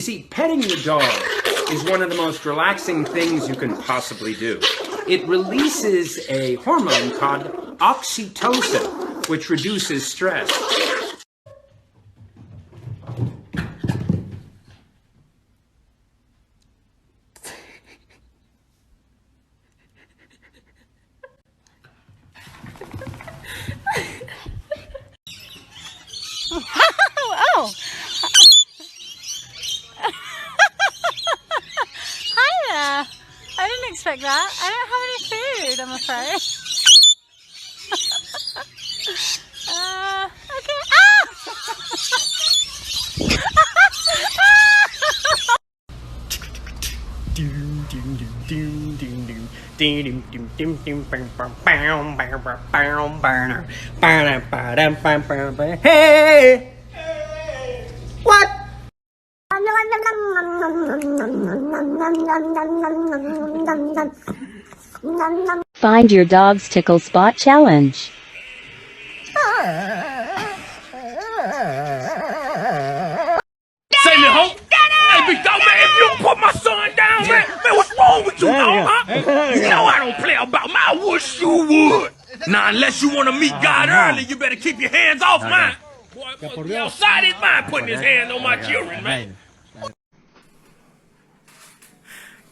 See, petting your dog is one of the most relaxing things you can possibly do. It releases a hormone called oxytocin, which reduces stress. Oh! Hiya! I didn't expect that. I don't have any food, I'm afraid. Okay. Ah! Hey! What? Find your dog's tickle spot challenge. Say me, ho! Hey, big dog, man, if you don't put my son down, man, what's wrong with you, dog, huh? You know I don't play about him. I wish you would. Now, unless you want to meet God early, you better keep your hands off mine. Boy, outside his mind putting his hands on my children, man.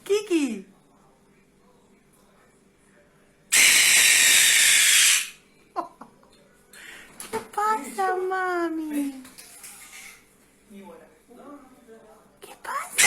Kiki. ¿Qué pasa, mami? ¿Qué pasa?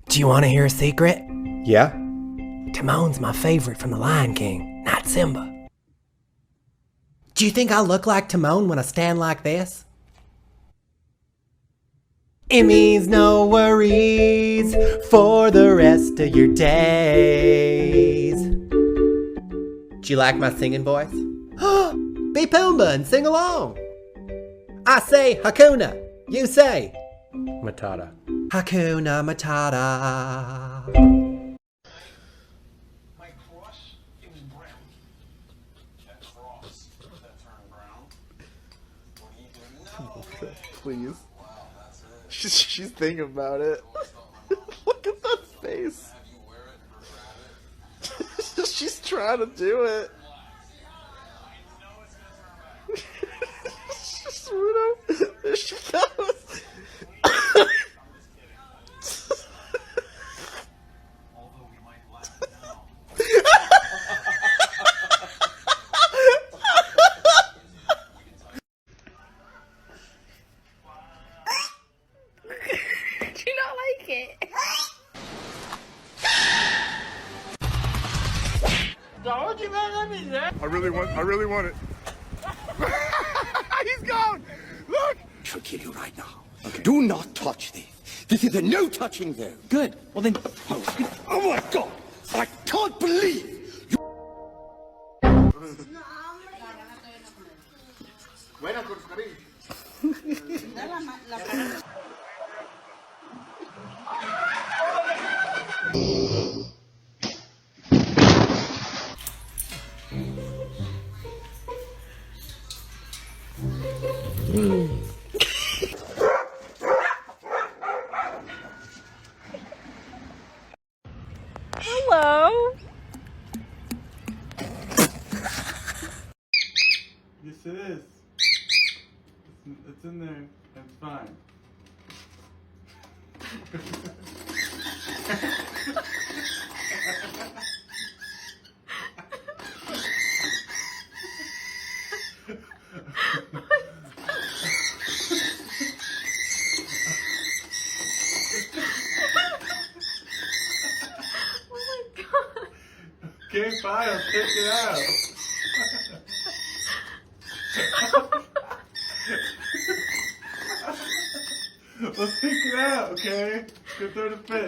Do you want to hear a secret? Yeah? Timon's my favorite from The Lion King, not Simba. Do you think I look like Timon when I stand like this? It means no worries for the rest of your days. Do you like my singing voice? Be Pumbaa and sing along. I say Hakuna, you say Matata. Hakuna Matata. My cross, it was brown. That cross that turned brown. What are you doing? No. Please. Wow, that's it. She's thinking about it. Look at that face. Have you wear it or grab it? She's trying to do it. Just Rudo. There she goes. Although we might laugh now. Do you not like it? I really want it. He's gone. Look. She'll kill you right now. Okay. Do not touch this. This is a no touching zone. Good. Well then, Oh my God! I can't believe you. Hello? Yes, it is. It's in there. It's fine. fine. I'll pick it out. Let's pick it out, okay? Go throw the fit.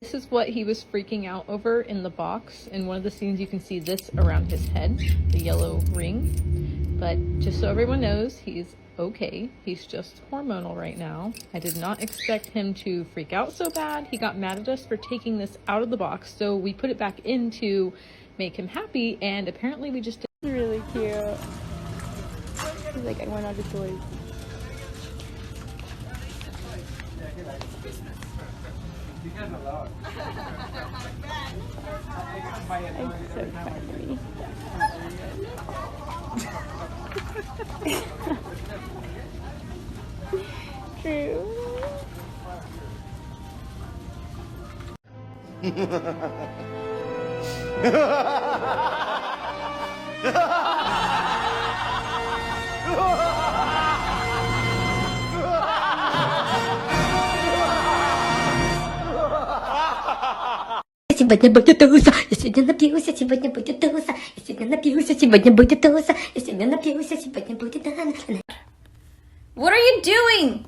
This is what he was freaking out over in the box. In one of the scenes, you can see this around his head, the yellow ring. But just so everyone knows, he's okay. He's just hormonal right now. I did not expect him to freak out so bad. He got mad at us for taking this out of the box, so we put it back in to make him happy, and apparently we just did. Really cute. He's like, I want all the toys. I'm so funny. True. Сегодня будет туса, я сегодня напьюся, сегодня будет туса, я сегодня напьюся, сегодня будет туса, я сегодня напьюся, сегодня будет. What are you doing?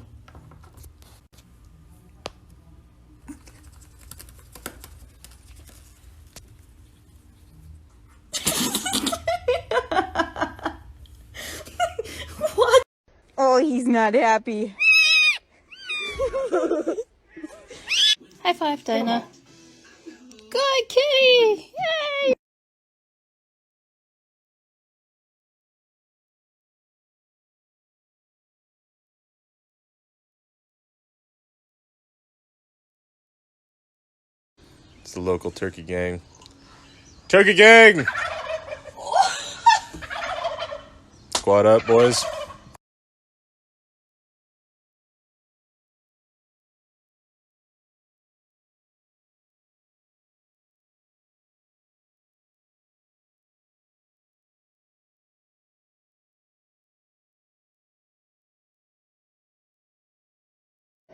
What? Oh, he's not happy. High five, Dinah. Good kitty! Yay! It's the local turkey gang. Turkey gang! Squad up, boys.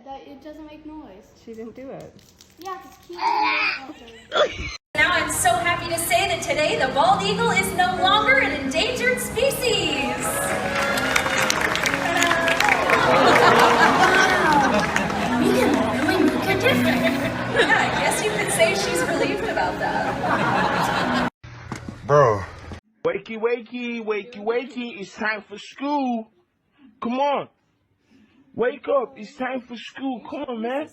That it doesn't make noise. She didn't do it. Yeah, because Now I'm so happy to say that today the bald eagle is no longer an endangered species. We can really make a difference. Yeah, I guess you could say she's relieved about that. Bro. Wakey, wakey, wakey, wakey, it's time for school. Come on. Wake up, it's time for school. Come on, man.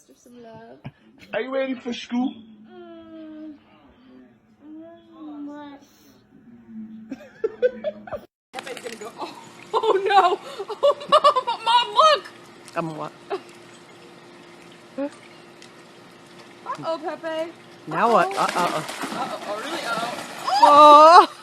Are you ready for school? Oh no! Oh, Mom, look! What? Uh-oh, Pepe. Now what? Uh-oh. Uh-oh. Oh, really? Uh-oh. Oh!